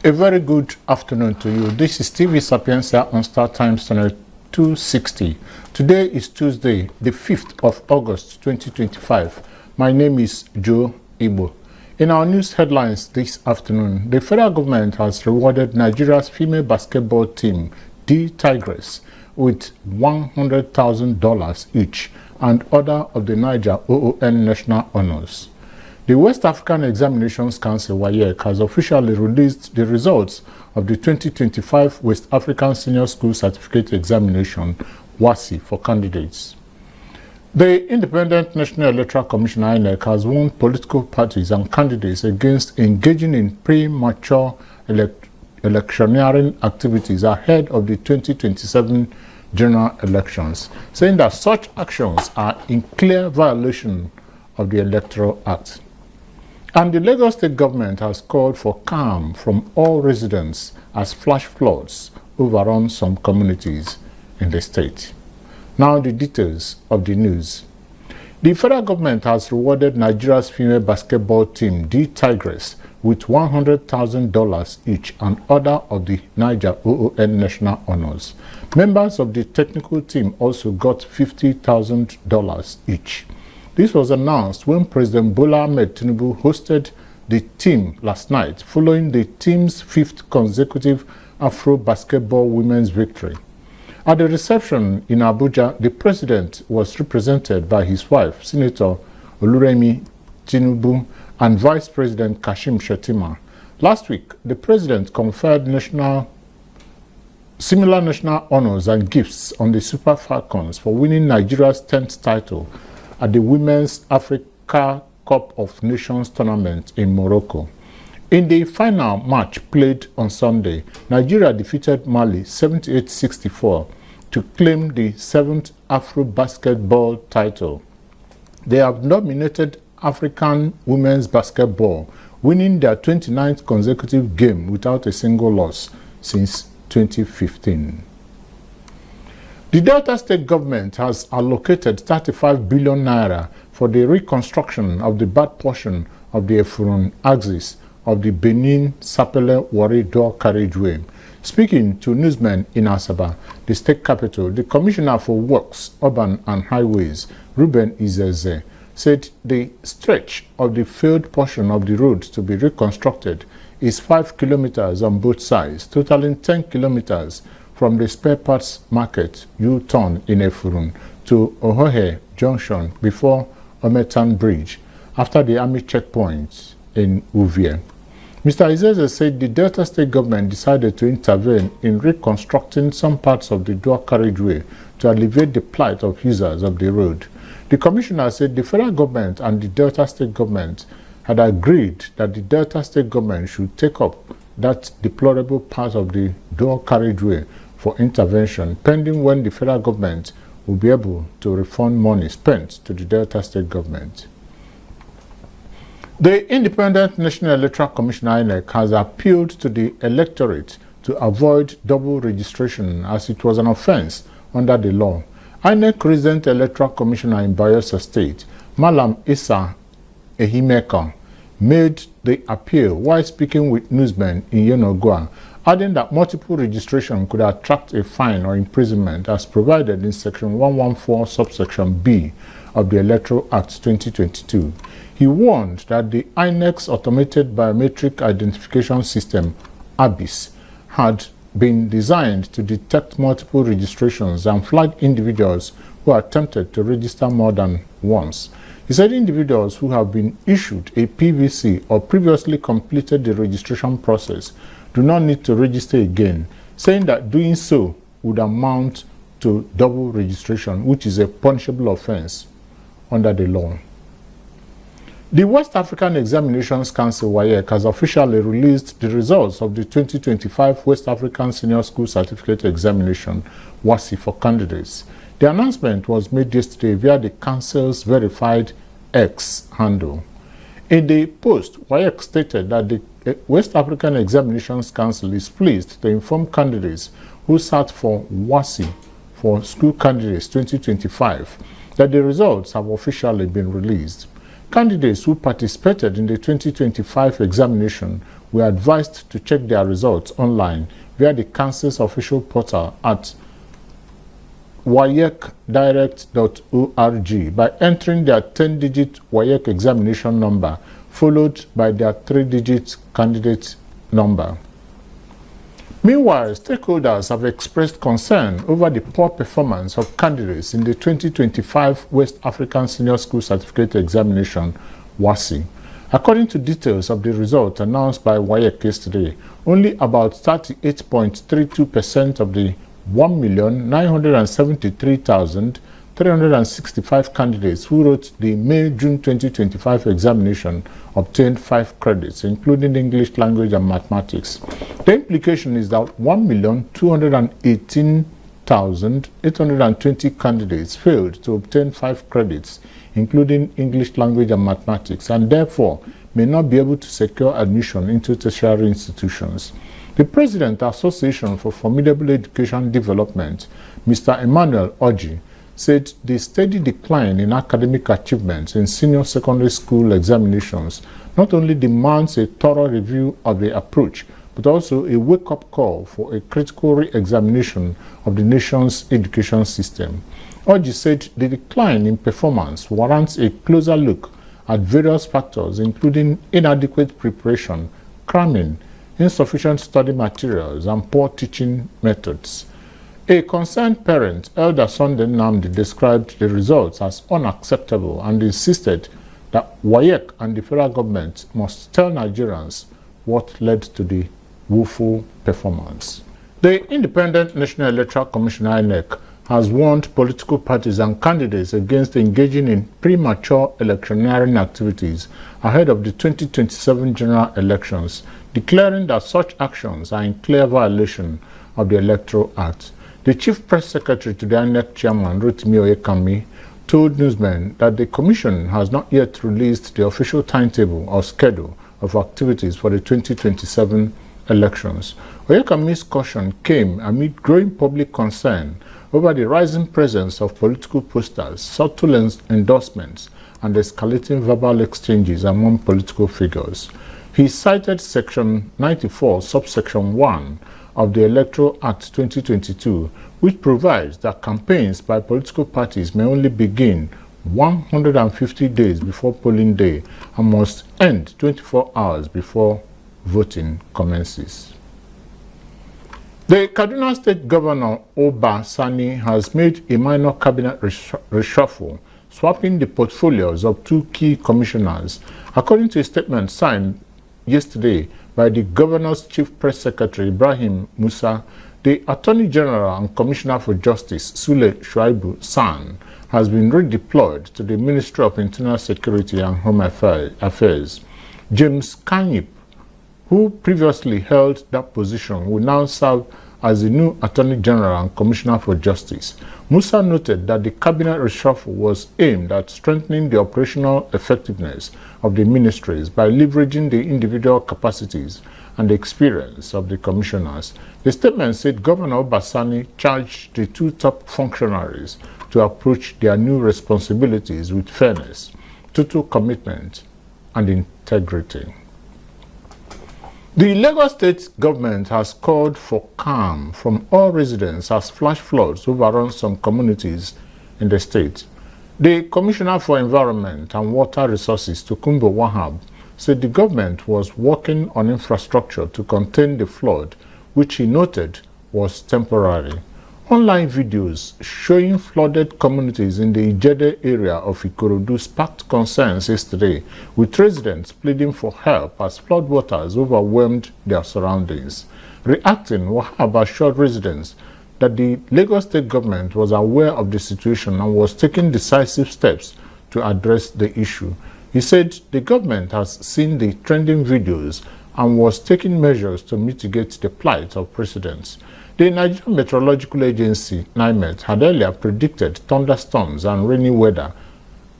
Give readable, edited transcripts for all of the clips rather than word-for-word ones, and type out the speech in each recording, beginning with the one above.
A very good afternoon to you. This is TV Sapienza on Star Times Channel 260. Today is Tuesday, the 5th of August 2025. My name is Joe Igbo. In our news headlines this afternoon, the federal government has rewarded Nigeria's female basketball team, the Tigress, with $100,000 each and other of the Niger OON national honors. The West African Examinations Council (WAEC) has officially released the results of the 2025 West African Senior School Certificate Examination (WASSCE) for candidates. The Independent National Electoral Commission (INEC) has warned political parties and candidates against engaging in premature electioneering activities ahead of the 2027 general elections, saying that such actions are in clear violation of the Electoral Act. And the Lagos State government has called for calm from all residents as flash floods overrun some communities in the state. Now the details of the news. The federal government has rewarded Nigeria's female basketball team, the Tigress, with $100,000 each and other of the Niger OON national honors. Members of the technical team also got $50,000 each. This was announced when President Bola Ahmed Tinubu hosted the team last night, following the team's 5th consecutive Afro basketball women's victory. At the reception in Abuja, the president was represented by his wife, Senator Oluremi Tinubu, and Vice President Kashim Shettima. Last week, the president conferred similar national honors and gifts on the Super Falcons for winning Nigeria's 10th title at the Women's Africa Cup of Nations tournament in Morocco. In the final match played on Sunday, Nigeria defeated Mali 78-64 to claim the 7th Afro basketball title. They have dominated African women's basketball, winning their 29th consecutive game without a single loss since 2015. The Delta State government has allocated 35 billion naira for the reconstruction of the bad portion of the Efurun axis of the Benin-Sapele-Warri dual carriageway. Speaking to newsmen in Asaba, the state capital, the Commissioner for Works, Urban and Highways, Ruben Izeze, said the stretch of the failed portion of the road to be reconstructed is 5 kilometers on both sides, totaling 10 kilometers from the spare parts market U-turn in Efurun to Ohohe Junction before Ometan Bridge, after the army checkpoint in Uvie. Mr. Izeze said the Delta State government decided to intervene in reconstructing some parts of the dual carriageway to alleviate the plight of users of the road. The commissioner said the federal government and the Delta State government had agreed that the Delta State government should take up that deplorable part of the dual carriageway for intervention, pending when the federal government will be able to refund money spent to the Delta State government. The Independent National Electoral Commission (INEC) has appealed to the electorate to avoid double registration as it was an offense under the law. INEC Resident Electoral Commissioner in Bayelsa State, Malam Issa Ehimeka, made the appeal while speaking with newsmen in Yenagoa, adding that multiple registration could attract a fine or imprisonment as provided in Section 114 subsection B of the Electoral Act 2022. He warned that the INEC's Automated Biometric Identification System, ABIS, had been designed to detect multiple registrations and flag individuals who attempted to register more than once. He said individuals who have been issued a PVC or previously completed the registration process do not need to register again, saying that doing so would amount to double registration, which is a punishable offense under the law. The West African Examinations Council (WAEC) has officially released the results of the 2025 West African Senior School Certificate Examination (WASSCE) for candidates. The announcement was made yesterday via the Council's verified X handle. In the post, WAEC stated that the West African Examinations Council is pleased to inform candidates who sat for WASSCE for School Candidates 2025 that the results have officially been released. Candidates who participated in the 2025 examination were advised to check their results online via the council's official portal at wayekdirect.org by entering their 10-digit WAEC examination number followed by their 3-digit candidate number. Meanwhile, stakeholders have expressed concern over the poor performance of candidates in the 2025 West African Senior School Certificate Examination, WASSCE. According to details of the result announced by WAEC yesterday, only about 38.32% of the 1,973,365 candidates who wrote the May-June 2025 examination obtained 5 credits, including English language and mathematics. The implication is that 1,218,820 candidates failed to obtain 5 credits, including English language and mathematics, and therefore may not be able to secure admission into tertiary institutions. The President Association for Formidable Education Development, Mr. Emmanuel Oji, said the steady decline in academic achievements in senior secondary school examinations not only demands a thorough review of the approach, but also a wake-up call for a critical re-examination of the nation's education system. Oji said the decline in performance warrants a closer look at various factors, including inadequate preparation, cramming, insufficient study materials, and poor teaching methods. A concerned parent, Elder Sunday Namdi, described the results as unacceptable and insisted that WAEC and the federal government must tell Nigerians what led to the woeful performance. The Independent National Electoral Commission (INEC) has warned political parties and candidates against engaging in premature electioneering activities ahead of the 2027 general elections, declaring that such actions are in clear violation of the Electoral Act. The Chief Press Secretary to the INEC Chairman, Rotimi Oyekami, told newsmen that the Commission has not yet released the official timetable or schedule of activities for the 2027 elections. Oyekami's caution came amid growing public concern over the rising presence of political posters, subtle endorsements, and escalating verbal exchanges among political figures. He cited Section 94, subsection 1 of the Electoral Act 2022, which provides that campaigns by political parties may only begin 150 days before polling day and must end 24 hours before voting commences. The Kaduna State Governor Oba Sani has made a minor cabinet reshuffle, swapping the portfolios of 2 key commissioners. According to a statement signed yesterday by the governor's chief press secretary, Ibrahim Musa, the Attorney General and Commissioner for Justice, Sule Shuaibu San, has been redeployed to the Ministry of Internal Security and Home Affairs. James Kanyip, who previously held that position, will now serve as the new Attorney General and Commissioner for Justice. Musa noted that the cabinet reshuffle was aimed at strengthening the operational effectiveness of the ministries by leveraging the individual capacities and the experience of the commissioners. The statement said Governor Basani charged the 2 top functionaries to approach their new responsibilities with fairness, total commitment, and integrity. The Lagos State government has called for calm from all residents as flash floods overrun some communities in the state. The Commissioner for Environment and Water Resources, Tokunbo Wahab, said the government was working on infrastructure to contain the flood, which he noted was temporary. Online videos showing flooded communities in the Ijede area of Ikorodu sparked concerns yesterday, with residents pleading for help as floodwaters overwhelmed their surroundings. Reacting, Wahab assured residents that the Lagos State government was aware of the situation and was taking decisive steps to address the issue. He said the government has seen the trending videos and was taking measures to mitigate the plight of residents. The Nigerian Meteorological Agency, NIMET, had earlier predicted thunderstorms and rainy weather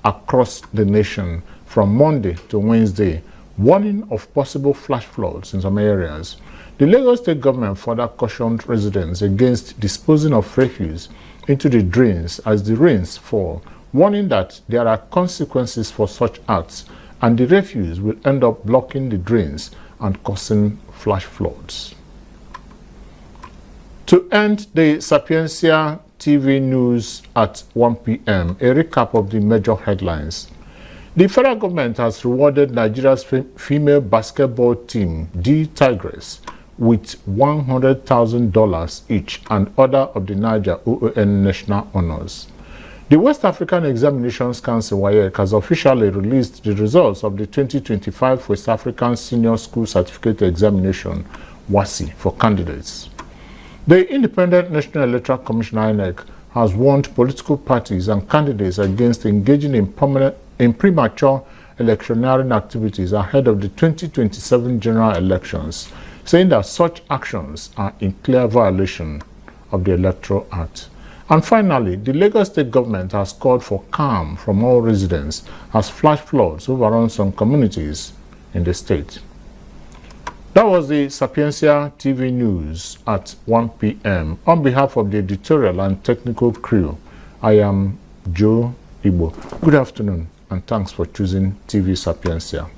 across the nation from Monday to Wednesday, warning of possible flash floods in some areas. The Lagos State government further cautioned residents against disposing of refuse into the drains as the rains fall, warning that there are consequences for such acts and the refuse will end up blocking the drains and causing flash floods. To end the Sapientia TV news at 1 p.m., a recap of the major headlines. The federal government has rewarded Nigeria's female basketball team, the Tigress, with $100,000 each and other of the Niger OON national honors. The West African Examinations Council (WAEC) has officially released the results of the 2025 West African Senior School Certificate Examination (WASSCE) for candidates. The Independent National Electoral Commission (INEC) has warned political parties and candidates against engaging in premature electioneering activities ahead of the 2027 general elections, saying that such actions are in clear violation of the Electoral Act. And finally, the Lagos State government has called for calm from all residents as flash floods overrun some communities in the state. That was the Sapientia TV news at 1 p.m. On behalf of the editorial and technical crew, I am Joe Igbo. Good afternoon and thanks for choosing TV Sapientia.